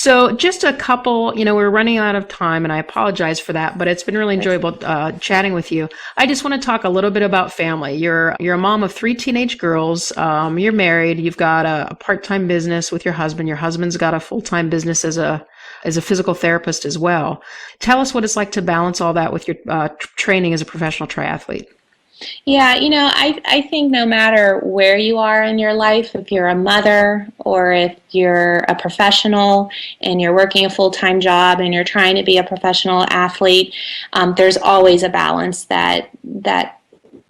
So just a couple, we're running out of time and I apologize for that, but it's been really enjoyable chatting with you. I just want to talk a little bit about family. You're a mom of 3 teenage girls. You're married. You've got a part-time business with your husband. Your husband's got a full-time business as a physical therapist as well. Tell us what it's like to balance all that with your training as a professional triathlete. Yeah, I think no matter where you are in your life, if you're a mother or if you're a professional and you're working a full-time job and you're trying to be a professional athlete, there's always a balance that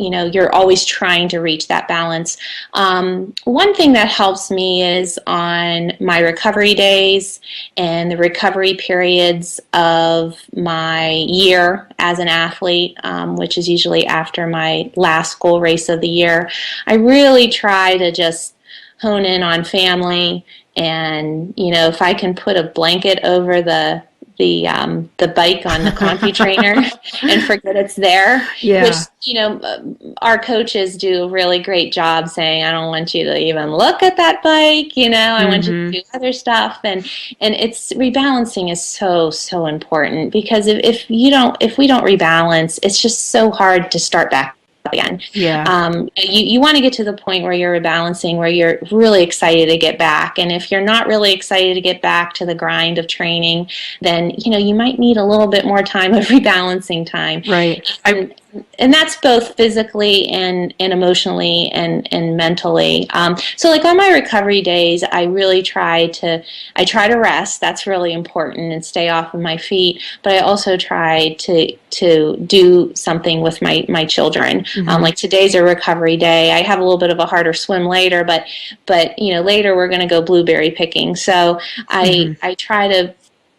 you're always trying to reach that balance. One thing that helps me is on my recovery days and the recovery periods of my year as an athlete, which is usually after my last goal race of the year. I really try to just hone in on family, and if I can put a blanket over the bike on the CompuTrainer and forget it's there. Yeah. Which, our coaches do a really great job saying, I don't want you to even look at that bike, I want you to do other stuff. And it's rebalancing is so, so important, because if we don't rebalance, it's just so hard to start back again. Yeah. You want to get to the point where you're rebalancing, where you're really excited to get back. And if you're not really excited to get back to the grind of training, then you might need a little bit more time of rebalancing time. Right. And that's both physically and emotionally and mentally. So like on my recovery days, I really try to rest. That's really important, and stay off of my feet. But I also try to do something with my children. Like today's a recovery day. I have a little bit of a harder swim later, but later we're going to go blueberry picking. So I try to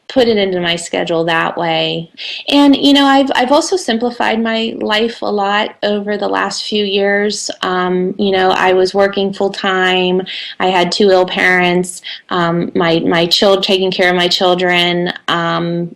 put it into my schedule that way. And, I've also simplified my life a lot over the last few years. I was working full time. I had 2 ill parents, taking care of my children, and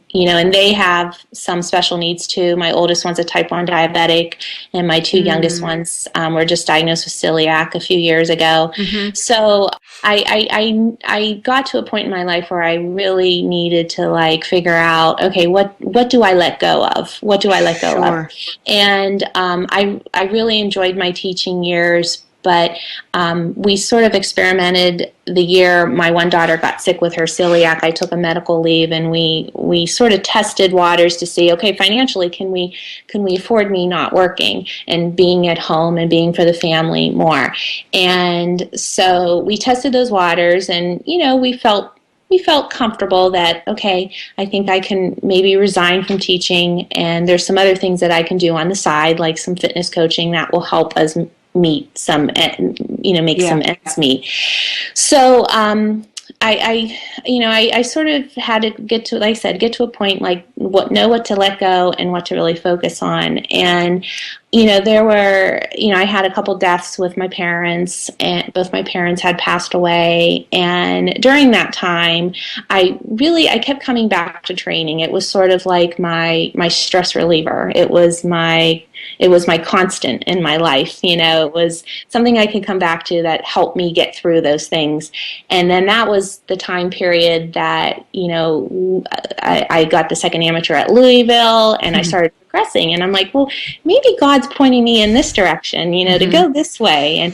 they have some special needs too. My oldest one's a type 1 diabetic, and my 2 youngest ones were just diagnosed with celiac a few years ago. So I got to a point in my life where I really needed to figure out, okay, what do I let go of? What do I let go of? And I really enjoyed my teaching years, but we sort of experimented the year my one daughter got sick with her celiac. I took a medical leave, and we sort of tested waters to see, okay, financially, can we afford me not working and being at home and being for the family more? And so we tested those waters, and we felt comfortable that, okay, I think I can maybe resign from teaching, and there's some other things that I can do on the side, like some fitness coaching that will help us meet some, make some ends meet. So I sort of had to get to, like I said, get to a point know what to let go and what to really focus on. And there were, I had a couple deaths with my parents, and both my parents had passed away. And during that time, I kept coming back to training. It was sort of like my stress reliever. It was my constant in my life. It was something I could come back to that helped me get through those things. And then that was the time period that, I got the second amateur at Louisville, and I started progressing. And I'm like, well, maybe God's pointing me in this direction, to go this way.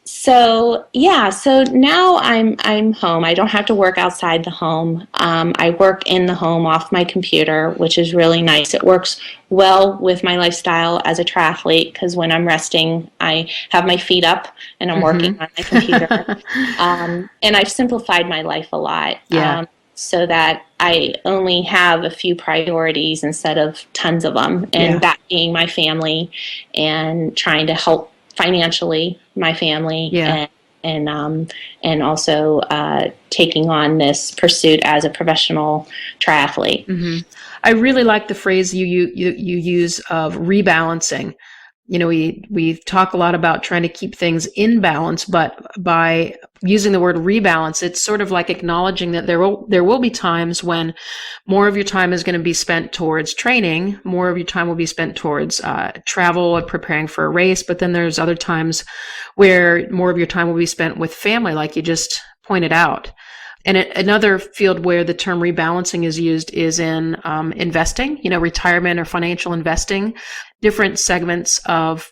So now I'm home. I don't have to work outside the home. I work in the home off my computer, which is really nice. It works well with my lifestyle as a triathlete, because when I'm resting, I have my feet up and I'm working on my computer. And I've simplified my life a lot. So that I only have a few priorities instead of tons of them, and that being my family and trying to help financially my family, and also taking on this pursuit as a professional triathlete. I really like the phrase you use of rebalancing. We talk a lot about trying to keep things in balance, but by using the word rebalance, it's sort of like acknowledging that there will be times when more of your time is going to be spent towards training, more of your time will be spent towards travel and preparing for a race, but then there's other times where more of your time will be spent with family, like you just pointed out. And another field where the term rebalancing is used is in investing, retirement or financial investing. Different segments of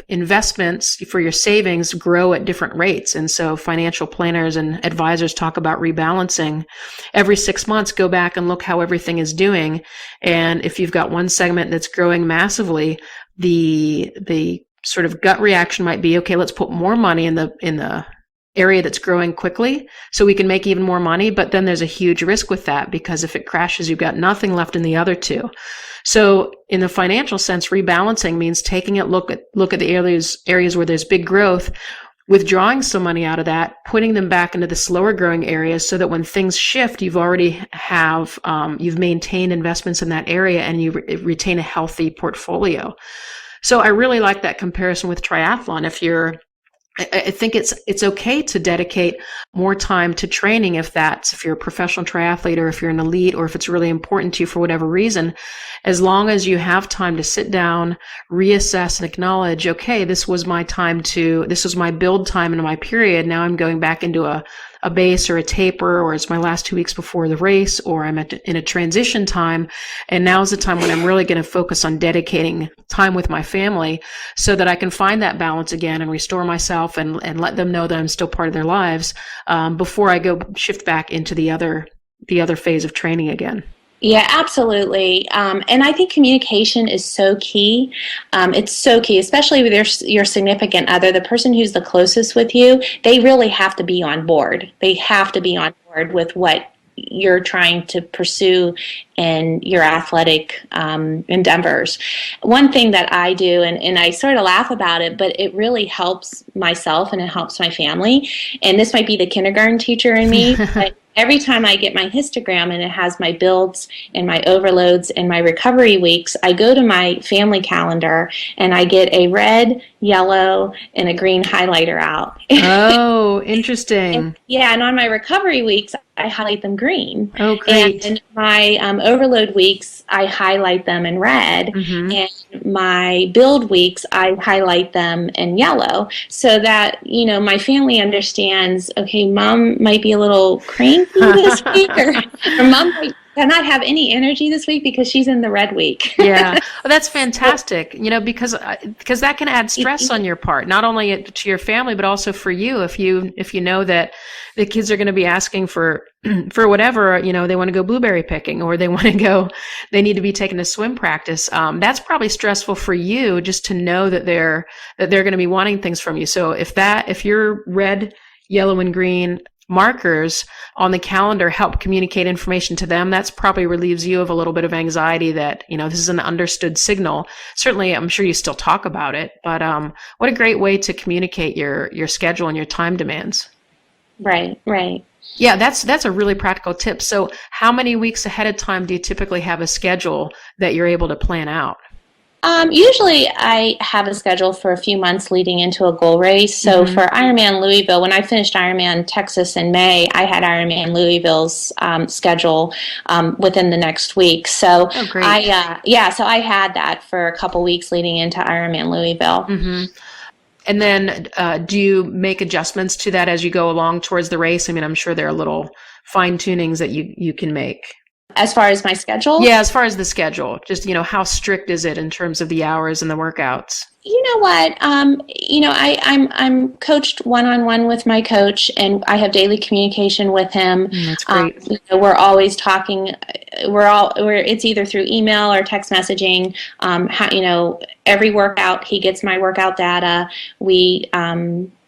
investments for your savings grow at different rates. And so financial planners and advisors talk about rebalancing. Every 6 months, go back and look how everything is doing. And if you've got one segment that's growing massively, the sort of gut reaction might be, okay, let's put more money in the area that's growing quickly so we can make even more money. But then there's a huge risk with that, because if it crashes, you've got nothing left in the other two. So in the financial sense, rebalancing means taking a look at the areas where there's big growth, withdrawing some money out of that, putting them back into the slower growing areas, so that when things shift, you've maintained investments in that area and you retain a healthy portfolio. So I really like that comparison with triathlon. I think it's okay to dedicate more time to training if you're a professional triathlete, or if you're an elite, or if it's really important to you for whatever reason, as long as you have time to sit down, reassess, and acknowledge, okay, this was my build time in my period. Now I'm going back into a base or a taper, or it's my last 2 weeks before the race, or I'm in a transition time. And now's the time when I'm really going to focus on dedicating time with my family, so that I can find that balance again and restore myself and let them know that I'm still part of their lives, before I go shift back into the other phase of training again. Yeah, absolutely. And I think communication is so key. It's so key, especially with your significant other, the person who's the closest with you. They really have to be on board. They have to be on board with what you're trying to pursue in your athletic endeavors. One thing that I do, and I sort of laugh about it, but it really helps myself and it helps my family. And this might be the kindergarten teacher in me, but every time I get my histogram and it has my builds and my overloads and my recovery weeks, I go to my family calendar and I get a red, yellow, and a green highlighter out. Oh, interesting. And on my recovery weeks, I highlight them green. Oh, great. And my overload weeks, I highlight them in red. Mm-hmm. And my build weeks, I highlight them in yellow, so that, my family understands, okay, Mom might be a little cranky this week, or Mom might not have any energy this week because she's in the red week. Yeah, well, that's fantastic. Because that can add stress on your part, not only to your family but also for you. If you know that the kids are going to be asking for whatever, they want to go blueberry picking, or they need to be taken to swim practice. That's probably stressful for you, just to know that they're going to be wanting things from you. So if your red, yellow, and green markers on the calendar help communicate information to them, that's probably relieves you of a little bit of anxiety that, this is an understood signal. Certainly, I'm sure you still talk about it, but what a great way to communicate your schedule and your time demands. Right. Yeah, that's a really practical tip. So how many weeks ahead of time do you typically have a schedule that you're able to plan out? Usually I have a schedule for a few months leading into a goal race. So for Ironman Louisville, when I finished Ironman Texas in May, I had Ironman Louisville's schedule within the next week. So great. So I had that for a couple weeks leading into Ironman Louisville. Mm-hmm. And then do you make adjustments to that as you go along towards the race? I mean, I'm sure there are little fine tunings that you can make. As far as my schedule? Yeah, as far as the schedule, just, how strict is it in terms of the hours and the workouts? You know what? I'm coached one-on-one with my coach, and I have daily communication with him. That's great. We're always talking. It's either through email or text messaging. Every workout, he gets my workout data. We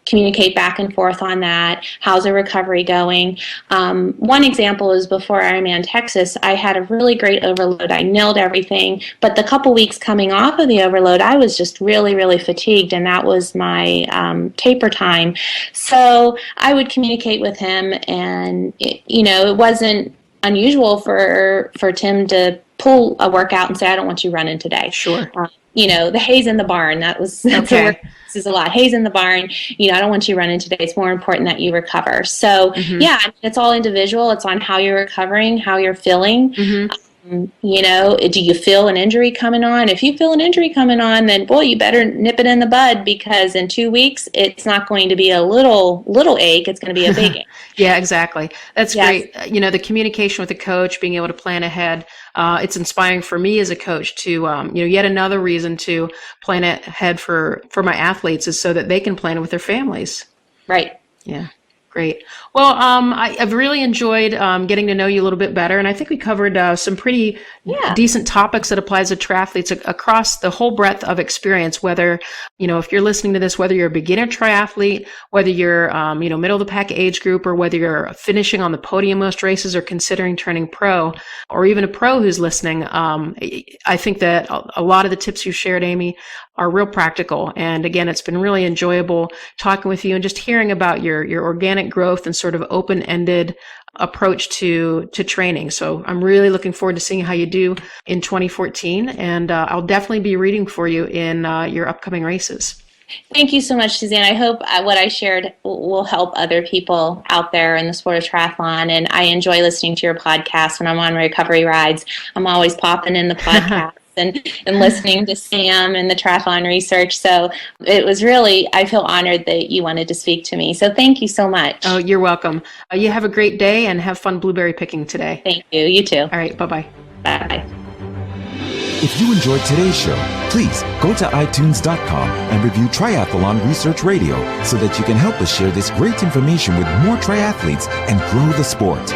communicate back and forth on that. How's the recovery going? One example is before Ironman Texas, I had a really great overload. I nailed everything, but the couple weeks coming off of the overload, I was just really, really fatigued, and that was my taper time. So I would communicate with him, and it wasn't unusual for Tim to pull a workout and say, I don't want you running today. Sure. The haze in the barn, that's okay. This is a lot. Haze in the barn, I don't want you running today. It's more important that you recover. So, it's all individual. It's on how you're recovering, how you're feeling. Do you feel an injury coming on? If you feel an injury coming on, then boy, you better nip it in the bud, because in 2 weeks, it's not going to be a little ache. It's going to be a big ache. Yeah, exactly. That's great. The communication with the coach, being able to plan ahead. It's inspiring for me as a coach to, yet another reason to plan ahead for my athletes is so that they can plan with their families. Right. Yeah. Great. Well, I've really enjoyed getting to know you a little bit better, and I think we covered some pretty decent topics that applies to triathletes across the whole breadth of experience. Whether if you're listening to this, whether you're a beginner triathlete, whether you're middle of the pack age group, or whether you're finishing on the podium most races or considering turning pro, or even a pro who's listening, I think that a lot of the tips you shared, Amy, are real practical. And again, it's been really enjoyable talking with you and just hearing about your organic growth and sort of open-ended approach to training. So I'm really looking forward to seeing how you do in 2014. And I'll definitely be rooting for you in your upcoming races. Thank you so much, Suzanne. I hope what I shared will help other people out there in the sport of triathlon. And I enjoy listening to your podcast when I'm on recovery rides. I'm always popping in the podcast. And listening to Sam and the Triathlon Research. So it was really, I feel honored that you wanted to speak to me. So thank you so much. Oh, you're welcome. You have a great day and have fun blueberry picking today. Thank you. You too. All right. Bye-bye. Bye. If you enjoyed today's show, please go to iTunes.com and review Triathlon Research Radio so that you can help us share this great information with more triathletes and grow the sport.